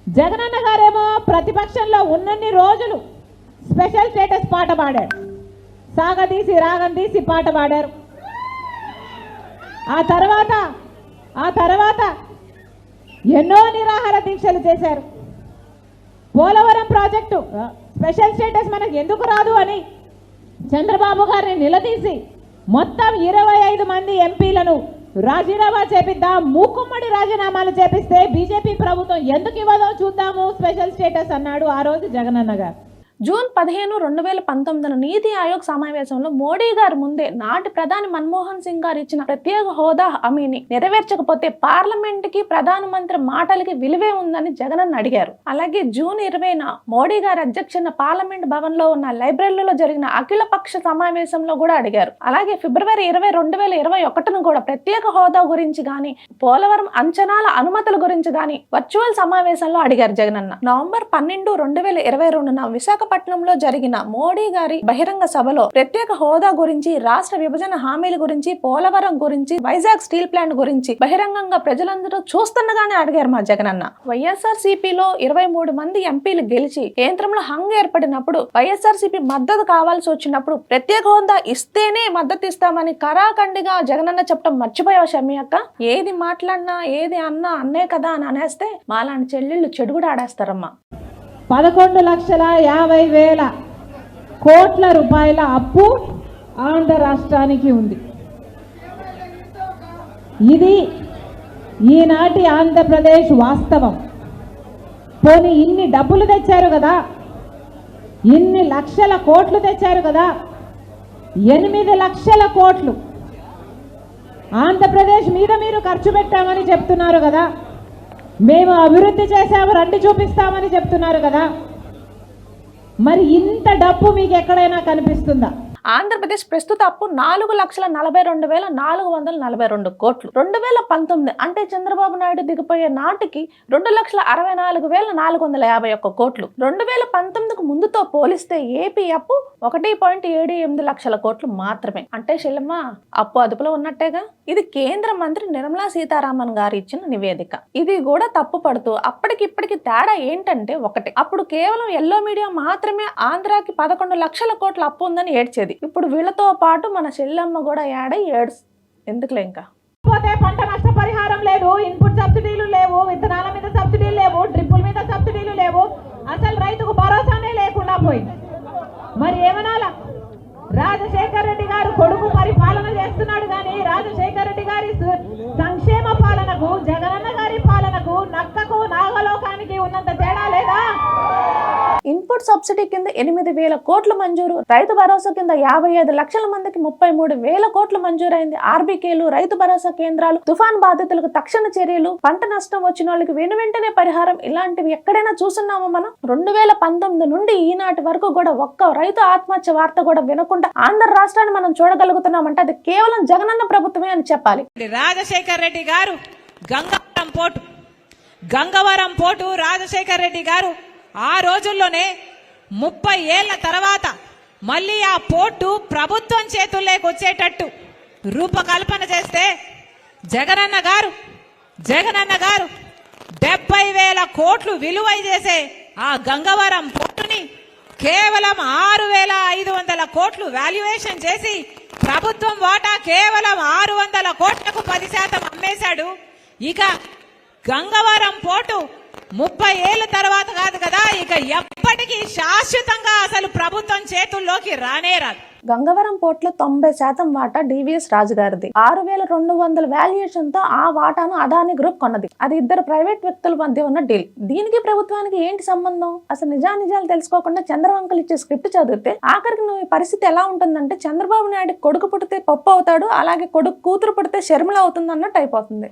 జగనన్న గారేమో ప్రతిపక్షంలో ఉన్నన్ని రోజులు స్పెషల్ స్టేటస్ పాట పాడారు. సాగదీసి రాగం తీసి పాట పాడారు. ఆ తర్వాత ఎన్నో నిరాహార దీక్షలు చేశారు. పోలవరం ప్రాజెక్టు స్పెషల్ స్టేటస్ మనకు ఎందుకు రాదు అని చంద్రబాబు గారిని నిలదీసి మొత్తం 25 మంది ఎంపీలను రాజీనామా చేపిద్దాం, మూకుమ్మడి రాజీనామాలు చేపిస్తే బీజేపీ ప్రభుత్వం ఎందుకు ఇవ్వదో చూద్దాము స్పెషల్ స్టేటస్ అన్నాడు ఆ రోజు జగనన్న గారు. జూన్ 15, 2019 నీతి ఆయోగ్ సమావేశంలో మోడీ గారు ముందే నాటి ప్రధాని మన్మోహన్ సింగ్ గారు ఇచ్చిన ప్రత్యేక హోదా హామీని నెరవేర్చకపోతే పార్లమెంట్ కి ప్రధానమంత్రి మాటలకి విలువే ఉందని జగనన్న అడిగారు. అలాగే జూన్ 20న మోడీ గారి అధ్యక్షన పార్లమెంట్ భవన్ లో ఉన్న లైబ్రరీలో జరిగిన అఖిల పక్ష సమావేశంలో కూడా అడిగారు. అలాగే ఫిబ్రవరి 20, 2021 కూడా ప్రత్యేక హోదా గురించి గాని పోలవరం అంచనాల అనుమతుల గురించి గాని వర్చువల్ సమావేశంలో అడిగారు జగనన్న. నవంబర్ 12, 2022న విశాఖపట్నంలో జరిగిన మోడీ గారి బహిరంగ సభలో ప్రత్యేక హోదా గురించి, రాష్ట్ర విభజన హామీల గురించి, పోలవరం గురించి, వైజాగ్ స్టీల్ ప్లాంట్ గురించి బహిరంగంగా ప్రజలందరూ చూస్తుండగానే అడిగారు మా జగనన్న. వైఎస్ఆర్సీపీలో 23 మంది ఎంపీలు గెలిచి కేంద్రంలో హంగ్ ఏర్పడినప్పుడు వైఎస్ఆర్సీపీ మద్దతు కావాల్సి వచ్చినప్పుడు ప్రత్యేక హోదా ఇస్తేనే మద్దతు ఇస్తామని కరాఖండిగా జగనన్న చెప్పడం మర్చిపోయావు షమ్మి అక్క. ఏది మాట్లాడినా ఏది అన్నా అన్నే కదా అని అనేస్తే మాలాంటి చెల్లెళ్ళు చెడుగుడు ఆడేస్తారమ్మా. 11,50,000 కోట్ల రూపాయల అప్పు ఆంధ్ర రాష్ట్రానికి ఉంది. ఇది ఈనాటి ఆంధ్రప్రదేశ్ వాస్తవం. పోనీ ఇన్ని డబ్బులు తెచ్చారు కదా, ఇన్ని లక్షల కోట్లు తెచ్చారు కదా, 8 లక్షల కోట్లు ఆంధ్రప్రదేశ్ మీద మీరు ఖర్చు పెట్టామని చెప్తున్నారు కదా, మేము అభివృద్ధి చేసాము రండి చూపిస్తామని చెప్తున్నారు కదా, మరి ఇంత డబ్బు మీకు ఎక్కడైనా కనిపిస్తుందా? ఆంధ్రప్రదేశ్ ప్రస్తుత అప్పు 4,42,442 కోట్లు. 2019 అంటే చంద్రబాబు నాయుడు దిగిపోయే నాటికి 2,64,451 కోట్లు. 2019కు ముందుతో పోలిస్తే ఏపీ అప్పు 1.78 లక్షల కోట్లు మాత్రమే. అంటే శైలమ్మ అప్పు అదుపులో ఉన్నట్టేగా. ఇది కేంద్ర మంత్రి నిర్మలా సీతారామన్ గారు ఇచ్చిన నివేదిక. ఇది కూడా తప్పు పడుతూ అప్పటికిప్పటికి తేడా ఏంటంటే ఒకటి, అప్పుడు కేవలం ఎల్లో మీడియా మాత్రమే ఆంధ్రాకి 11 లక్షల కోట్ల అప్పు ఉందని ఏడ్చేది. ఇప్పుడు వీళ్ళతో పాటు మన చెల్లెమ్మ కూడా ఎందుకులే ఇంకా పోతే పంట నష్ట పరిహారం లేదు, ఇన్పుట్ సబ్సిడీలు లేవు, విత్తనాల మీద సబ్సిడీలు లేవు, డ్రిప్పుల మీద సబ్సిడీలు లేవు, అసలు రైతుకు భరోసానే లేకుండా పోయింది. మరి ఏమనాలా? రాజశేఖర్ రెడ్డి గారు కొడుకు పరిపాలన చేస్తున్నాడు కానీ రాజశేఖర్ రెడ్డి గారి సంక్షేమ పాలనకు జగనన్న గారి పాలనకు నక్కకు నాగలోకానికి ఉన్నంత తేడా లేదా? ఇన్పుట్ సబ్సిడీ కింద 8,000 కోట్లు మంజూరు, రైతు భరోసా కింద 55 లక్షల మందికి 33,000 కోట్లు మంజూరైంది. ఆర్బీకేలు, రైతు భరోసా కేంద్రాలు, తుఫాన్ బాధితులకు తక్షణ చర్యలు, పంట నష్టం వచ్చిన వాళ్ళకి వెంటనే పరిహారం, ఇలాంటివి ఎక్కడైనా చూస్తున్నామా మనం? 2019 నుండి ఈనాటి వరకు కూడా ఒక్క రైతు ఆత్మహత్య వార్త కూడా వినకుండా ఆంధ్ర రాష్ట్రాన్ని మనం చూడగలుగుతున్నామంటే అది కేవలం జగనన్న ప్రభుత్వమే అని చెప్పాలి. రాజశేఖర్ రెడ్డి గారు గంగవరం పోర్టు రాజశేఖర్ రెడ్డి గారు ఆ రోజుల్లోనే 30 ఏళ్ల తర్వాత మళ్ళీ ఆ పోర్టు ప్రభుత్వం చేతుల్లోకి వచ్చేటట్టు రూపకల్పన చేస్తే జగనన్న గారు 70,000 కోట్లు విలువ చేసే ఆ గంగవరం పోర్టుని కేవలం 6,500 కోట్లు వాల్యుయేషన్ చేసి ప్రభుత్వం వాటా కేవలం 600 కోట్లకు 10% అమ్మేశాడు. ఇక గంగవరం పోర్టు 30 ఏళ్ల తర్వాత కాదు కదా, ఇక ఎప్పటికీ శాశ్వతంగా అసలు ప్రభుత్వం చేతుల్లోకి రానే రాదు. గంగవరం పోర్టులో 90% వాటా డివిఎస్ రాజు గారిది. 6,200 వాల్యుయేషన్ తో ఆ వాటాను అదాని గ్రూప్ కొన్నది. అది ఇద్దరు ప్రైవేట్ వ్యక్తుల మధ్య ఉన్న డీల్. దీనికి ప్రభుత్వానికి ఏంటి సంబంధం? అసలు నిజాలు తెలుసుకోకుండా చంద్రవంకలు ఇచ్చే స్క్రిప్ట్ చదివితే ఆఖరికి నువ్వు పరిస్థితి ఎలా ఉంటుందంటే చంద్రబాబు నాయుడు కొడుకు పుడితే పప్పు అవుతాడు, అలాగే కూతురు పుడితే షర్మిల అవుతుంది అన్నట్టు అయిపోతుంది.